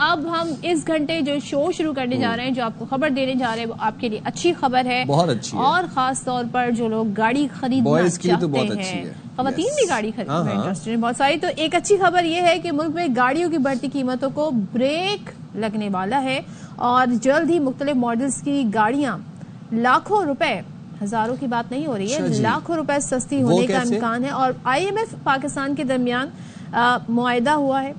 اب ہم اس گھنٹے جو شو شروع کرنے جا رہے ہیں, جو آپ کو خبر دینے جا رہے ہیں, وہ آپ کے لیے اچھی خبر ہے, بہت اچھی ہے, اور خاص طور پر جو لوگ گاڑی خریدنا چاہتے ہیں, خواتین بھی گاڑی خریدنا میں انٹرسٹڈ ہیں بہت ساری, تو ایک اچھی خبر یہ ہے کہ ملک میں گاڑیوں کی بڑھتی قیمتوں کو بریک لگنے والا ہے, اور جلد ہی مختلف ماڈلز کی گاڑیاں لاکھوں روپے, ہزاروں کی بات نہیں ہو رہی ہے, لاکھوں روپے سستی ہونے کا امکان ہے. اور آئی ایم ایف پاکستان کے درمیان معاہدہ ہوا ہے,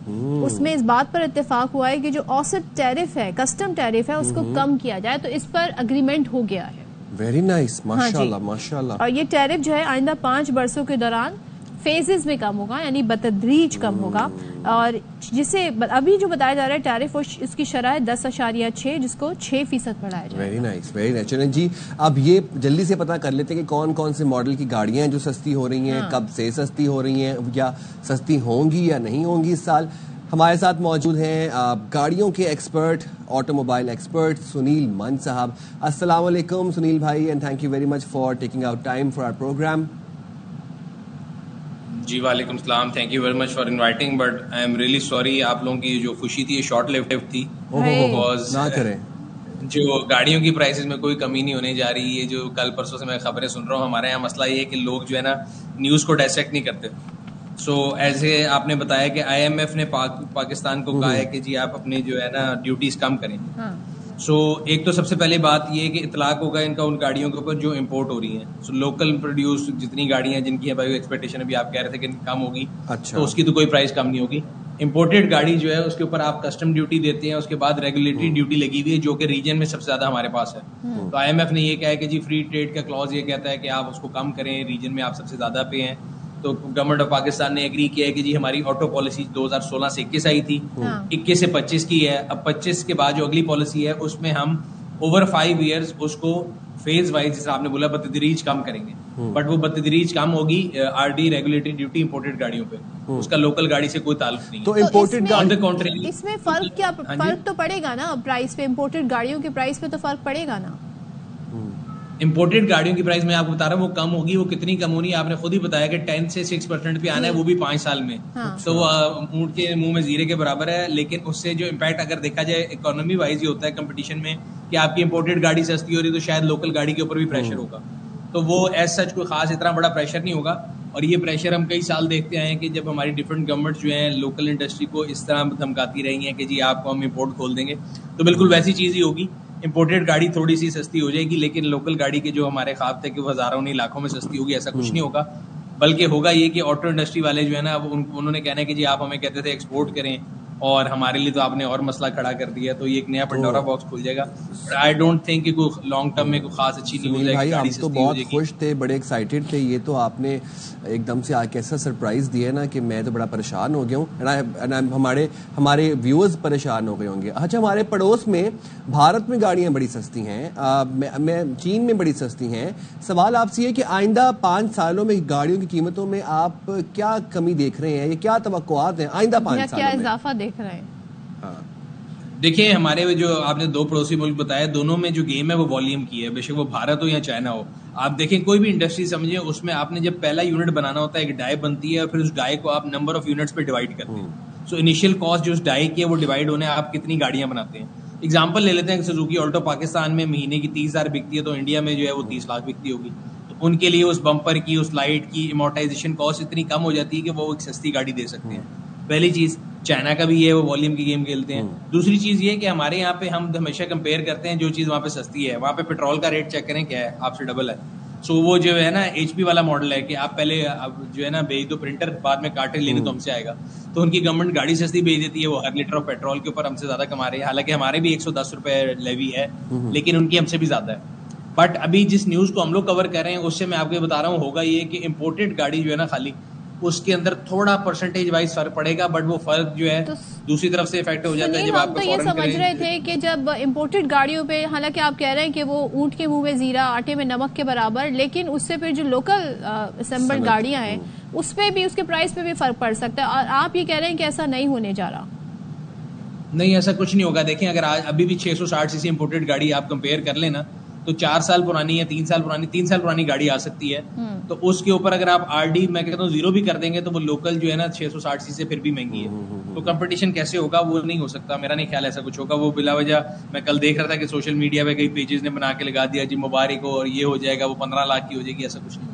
اس میں اس بات پر اتفاق ہوا ہے کہ جو اوسط ٹیرف ہے, کسٹم ٹیرف ہے, اس کو کم کیا جائے, تو اس پر اگریمنٹ ہو گیا ہے. ویری نائس, ماشاءاللہ ماشاءاللہ. اور یہ ٹیرف جو ہے آئندہ 5 برسوں کے دوران فیزز میں کم ہوگا, یعنی بتدریج کم ہوگا, اور جسے ابھی جو بتایا جا رہا ہے ٹیرف, اس کی شرح 10.6 جس کو 6% بڑھایا جائے. Very nice, very nice. چلیں جی, اب یہ جلدی سے پتہ کر لیتے ہیں کہ کون کون سے ماڈل کی گاڑیاں ہیں جو سستی ہو رہی ہیں, کب سے سستی ہو رہی ہیں, یا سستی ہوں گی یا نہیں ہوں گی اس سال. ہمارے ساتھ موجود ہیں گاڑیوں کے expert, auto mobile expert Sunil من صاحب. السلام علیکم سنیل بھائی, and thank you very much for taking out time for our programme. جی وعلیکم السلام, thank you very much for inviting, but I am really sorry, آپ لوگوں کی جو خوشی تھی یہ شارٹ لیوڈ تھی, نہ کریں. جو گاڑیوں کی پرائسز میں کوئی کمی نہیں ہونے جا رہی ہے. جو کل پرسوں سے میں خبریں سن رہا ہوں, ہمارے یہاں مسئلہ یہ ہے کہ لوگ جو ہے نا نیوز کو ڈائسیکٹ نہیں کرتے. سو ایسے آپ نے بتایا کہ آئی ایم ایف نے پاکستان کو کہا ہے کہ جی آپ اپنی جو ہے نا ڈیوٹیز کم کریں. سو ایک تو سب سے پہلے بات یہ ہے کہ اطلاق ہوگا ان کا ان گاڑیوں کے اوپر جو امپورٹ ہو رہی ہیں. سو لوکل پروڈیوس جتنی گاڑیاں جن کی ایکسپیکٹیشن ابھی آپ کہہ رہے تھے کہ کم ہوگی, تو اس کی تو کوئی پرائز کم نہیں ہوگی. امپورٹڈ گاڑی جو ہے اس کے اوپر آپ کسٹم ڈیوٹی دیتے ہیں, اس کے بعد ریگولیٹری ڈیوٹی لگی ہوئی ہے جو کہ ریجن میں سب سے زیادہ ہمارے پاس ہے. تو آئی ایم ایف نے یہ کہا ہے کہ جی فری ٹریڈ کا کلوز یہ کہتا ہے کہ آپ اس کو کم کریں, ریجن میں آپ سب سے زیادہ پہ ہیں. تو گورنمنٹ آف پاکستان نے ایگری کیا ہے کہ جی ہماری آٹو پالیسی 2016 سے 21 آئی تھی, 21 سے 25 کی ہے. اب 25 کے بعد جو اگلی پالیسی ہے اس میں ہم اوور 5 ایئرز اس کو فیز وائز, جیسے آپ نے بولا, بتدریج کم کریں گے. بٹ وہ بتدریج کم ہوگی R D regulatory duty imported گاڑیوں پہ, اس کا لوکل گاڑی سے کوئی تعلق نہیں. تو امپورٹڈ اس میں فرق کیا, فرق تو پڑے گا نا پرائز پہ, امپورٹڈ گاڑیوں کے پرائز پہ تو فرق پڑے گا نا. امپورٹڈ گاڑیوں کی پرائز میں آپ کو بتا رہا ہوں وہ کم ہوگی. وہ کتنی کم ہونی ہے آپ نے خود ہی بتایا کہ 10 سے 6% پہ آنا ہے, وہ بھی 5 سال میں. تو وہ اونٹ کے منہ میں زیرے کے برابر ہے. لیکن اس سے جو امپیکٹ اگر دیکھا جائے اکانومی وائز یہ ہوتا ہے کمپٹیشن میں کہ آپ کی امپورٹڈ گاڑی سستی ہو رہی ہے تو شاید لوکل گاڑی کے اوپر بھی پریشر ہوگا. تو وہ ایز سچ کوئی خاص اتنا بڑا پریشر نہیں ہوگا. اور یہ پریشر ہم کئی سال دیکھتے آئے ہیں کہ جب ہماری ڈفرینٹ گورنمنٹ جو ہیں لوکل انڈسٹری کو اس طرح دھمکاتی رہی ہیں کہ جی آپ کو ہم امپورٹ کھول دیں گے, تو بالکل ویسی چیز ہی ہوگی. امپورٹڈ گاڑی تھوڑی سی سستی ہو جائے گی, لیکن لوکل گاڑی کے جو ہمارے خواب تھے کہ وہ ہزاروں نہیں لاکھوں میں سستی ہوگی, ایسا کچھ نہیں ہوگا. بلکہ ہوگا یہ کہ آٹو انڈسٹری والے جو ہے نا انہوں نے کہنا ہے کہ جی آپ ہمیں کہتے تھے ایکسپورٹ کریں, اور ہمارے لیے تو آپ نے اور مسئلہ کھڑا کر دیا, تو یہ ایک نیا پنڈورا باکس کھل جائے گا. آئی ڈونٹ تھنک کہ کوئی لانگ ٹرم میں کوئی خاص اچھی نیوز ہے. بھائی ہم تو بہت خوش تھے, بڑے ایکسائٹیڈ تھے, یہ تو آپ نے ایک دم سے کیسا سرپرائز دیا نا کہ میں تو بڑا پریشان ہو گیا ہوں, ہمارے ویورز پریشان ہو گئے ہوں گے. اچھا, ہمارے پڑوس میں بھارت میں گاڑیاں بڑی سستی ہیں, چین میں بڑی سستی ہیں. سوال آپ سے یہ کہ آئندہ 5 سالوں میں گاڑیوں کی قیمتوں میں آپ کیا کمی دیکھ رہے ہیں, یا کیا توقعات ہیں آئندہ 5 سالوں میں, کیا اضافہ دیکھ رہے ہیں؟ دیکھیں ہمارے جو آپ نے 2 پڑوسی ملک بتایا, دونوں میں جو گیم ہے وہ والیوم کی ہے, بے شک وہ بھارت ہو یا چائنا ہو. آپ دیکھیں کوئی بھی انڈسٹری سمجھیں, اس میں آپ نے جب پہلا یونٹ بنانا ہوتا ہے, ایک ڈائی بنتی ہے, اور پھر اس ڈائی کو آپ نمبر آف یونٹس پہ ڈیوائڈ کرتے ہیں. سو انیشیل کاسٹ جو اس ڈائی کی ہے وہ ڈیوائڈ ہونے آپ کتنی گاڑیاں بناتے ہیں. ایگزامپل لے لیتے ہیں کہ سوزوکی آلٹو پاکستان میں مہینے کی 30,000 بکتی ہے, تو انڈیا میں جو ہے وہ 30 لاکھ بکتی ہوگی. تو ان کے لیے اس بمپر کی, اس لائٹ کی امورٹائزیشن کاسٹ اتنی کم ہو جاتی ہے کہ وہ ایک سستی گاڑی دے سکتے ہیں. پہلی چیز. چائنا کا بھی یہ وہ والیوم کی گیم کھیلتے ہیں. دوسری چیز یہ کہ ہمارے یہاں پہ ہم ہمیشہ کمپیئر کرتے ہیں جو چیز وہاں پہ سستی ہے, وہاں پہ پیٹرول کا ریٹ چیک کریں کیا ہے, آپ سے ڈبل ہے. سو وہ جو ہے نا ایچ پی والا ماڈل ہے کہ آپ پہلے جو ہے نا بھیج دو پرنٹر, بعد میں کاٹے لینے تو ہم سے آئے گا. تو ان کی گورنمنٹ گاڑی سستی بھیج دیتی ہے, وہ ہر لیٹر آف پیٹرول کے اوپر ہم سے زیادہ کما رہے ہیں. حالانکہ ہمارے بھی 110 روپے لیوی ہے, لیکن ان کی ہم سے بھی زیادہ ہے. بٹ ابھی جس نیوز کو ہم لوگ کور کر رہے ہیں اس سے میں آپ کو بتا رہا ہوں ہوگا یہ کہ امپورٹڈ گاڑی جو ہے نا خالی اس کے اندر تھوڑا پرسنٹیج وائز فرق پڑے گا, بٹ وہ فرق جو ہے دوسری طرف سے افیکٹ ہو جاتا ہے. جب آپ تو یہ سمجھ رہے تھے کہ جب امپورٹڈ گاڑیوں پہ, حالانکہ آپ کہہ رہے ہیں کہ وہ اونٹ کے منہ میں زیرہ آٹے میں نمک کے برابر, لیکن اس سے پھر جو لوکل اسمبلڈ گاڑیاں ہیں اس پہ بھی, اس کے پرائس پہ بھی فرق پڑ سکتا ہے. اور آپ یہ کہہ رہے ہیں کہ ایسا نہیں ہونے جا رہا. نہیں, ایسا کچھ نہیں ہوگا. دیکھیں اگر ابھی بھی 660 cc امپورٹڈ گاڑی آپ کمپیئر کر لیں نا, تو 4 سال پرانی ہے, 3 سال پرانی گاڑی آ سکتی ہے. تو اس کے اوپر اگر آپ آر ڈی میں کہتا ہوں 0 بھی کر دیں گے تو وہ لوکل جو ہے نا 660 cc سے پھر بھی مہنگی ہے. تو کمپٹیشن کیسے ہوگا؟ وہ نہیں ہو سکتا، میرا نہیں خیال ایسا کچھ ہوگا. وہ بلا وجہ میں کل دیکھ رہا تھا کہ سوشل میڈیا پہ کئی پیجز نے بنا کے لگا دیا جی مبارک ہو اور یہ ہو جائے گا، وہ 15 لاکھ کی ہو جائے گی، ایسا کچھ نہیں.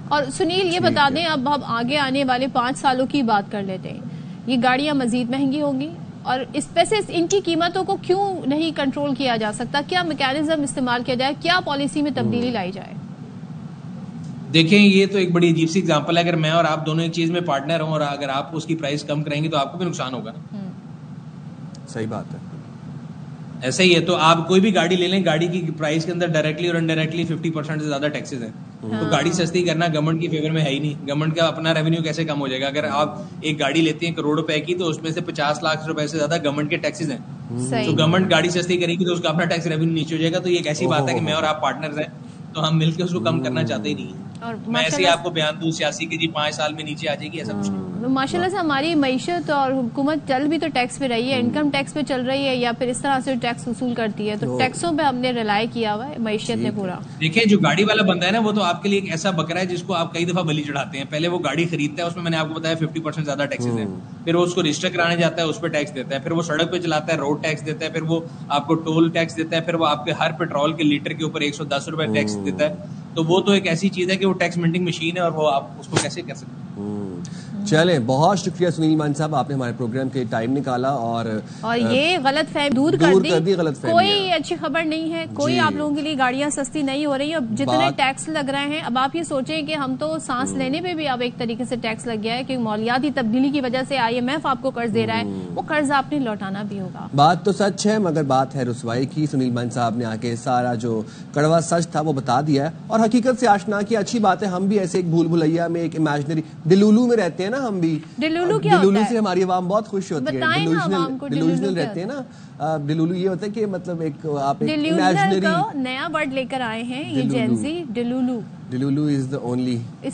اور سنیل یہ بتا دیں، اب ہم آگے آنے والے 5 سالوں کی بات کر لیتے ہیں. یہ گاڑیاں مزید مہنگی ہوں گی اور اس پہ سے ان کی قیمتوں کو کیوں نہیں کنٹرول کیا جا سکتا؟ کیا میکینزم استعمال کیا جائے؟ کیا پالیسی میں تبدیلی لائی جائے؟ دیکھیں یہ تو ایک بڑی عجیب سی ایگزامپل ہے. اگر میں اور آپ دونوں ایک چیز میں پارٹنر ہوں اور اگر آپ اس کی پرائس کم کریں گے تو آپ کو بھی نقصان ہوگا. صحیح بات ہے. ایسا ہی ہے. تو آپ کوئی بھی گاڑی لے لیں، گاڑی کی پرائس کے اندر ڈائریکٹلی اور انڈائریکٹلی 50% سے زیادہ ٹیکسز ہیں. تو گاڑی سستی کرنا گورنمنٹ کی فیور میں ہے ہی نہیں. گورنمنٹ کا اپنا ریونیو کیسے کم ہو جائے گا؟ اگر آپ ایک گاڑی لیتے ہیں کروڑ روپے کی تو اس میں سے 50 لاکھ روپے سے زیادہ گورنمنٹ کے ٹیکسز ہیں. تو گورنمنٹ گاڑی سستی کرے گی تو اس کا اپنا ٹیکس ریونیو نیچے ہو جائے گا. تو یہ ایک ایسی بات ہے کہ میں اور آپ پارٹنرز ہیں تو ہم مل کے اس کو کم کرنا چاہتے ہی نہیں. میں ایسے آپ کو بیان دوں سیاسی کی جی 5 سال میں نیچے آ جائے گی، ایسا کچھ نہیں. ماشاء اللہ سے ہماری معیشت اور حکومت چل بھی تو ٹیکس پہ رہی ہے، انکم ٹیکس پہ چل رہی ہے یا پھر اس طرح سے ٹیکس وصول کرتی ہے. تو ٹیکسوں پہ ہم نے ریلائی کیا ہوا ہے معیشت نے پورا. دیکھیں جو گاڑی والا بندہ ہے نا وہ تو آپ کے لیے ایک ایسا بکرا ہے جس کو آپ کئی دفعہ بلی چڑھاتے ہیں. پہلے وہ گاڑی خریدتا ہے، اس میں نے آپ کو بتایا 50% زیادہ ٹیکسز ہیں. پھر وہ اس کو رجسٹر کرانے جاتا ہے، اس پہ ٹیکس دیتا ہے. پھر وہ سڑک پہ چلاتا ہے، روڈ ٹیکس دیتا ہے. پھر وہ آپ کو ٹول ٹیکس دیتا ہے. پھر وہ آپ کے ہر پیٹرول کے لیٹر کے اوپر 110 روپے ٹیکس دیتا ہے. تو وہ تو ایک ایسی چیز ہے کہ وہ ٹیکس منٹنگ مشین ہے اور وہ آپ اس کو کیسے کر سکتے ہیں. چلیں بہت شکریہ سنیل مان صاحب، آپ نے ہمارے پروگرام کے ٹائم نکالا اور یہ غلط فہمی دور کر دی. غلط فہمی کوئی اچھی خبر نہیں ہے، کوئی آپ لوگوں کے لیے گاڑیاں سستی نہیں ہو رہی. اب جتنے ٹیکس لگ رہے ہیں، اب آپ یہ سوچیں کہ ہم تو سانس لینے پہ بھی اب ایک طریقے سے ٹیکس لگ گیا ہے کہ مالیاتی تبدیلی کی وجہ سے IMF آپ کو قرض دے رہا ہے، وہ قرض آپ نے لوٹانا بھی ہوگا. بات تو سچ ہے مگر بات ہے رسوائی کی. سنیل مان صاحب نے آ کے سارا جو کڑوا سچ تھا وہ بتا دیا ہے اور حقیقت سے آشنا کی. اچھی بات ہے، ہم بھی ایسے ایک بھول بھلیا میں ایک امیجنری ڈیلولو میں رہتے ہیں نا. ہم بھی ڈیلولو سے ہماری عوام بہت خوش ہوتی ہے. ڈیلوژنل رہتے ہیں نا. ڈیلولو یہ ہوتا ہے کہ مطلب ایک آپ امیجنری نیا ورڈ لے کر آئے ہیں یہ جین زی. ڈیلولو از دی اونلی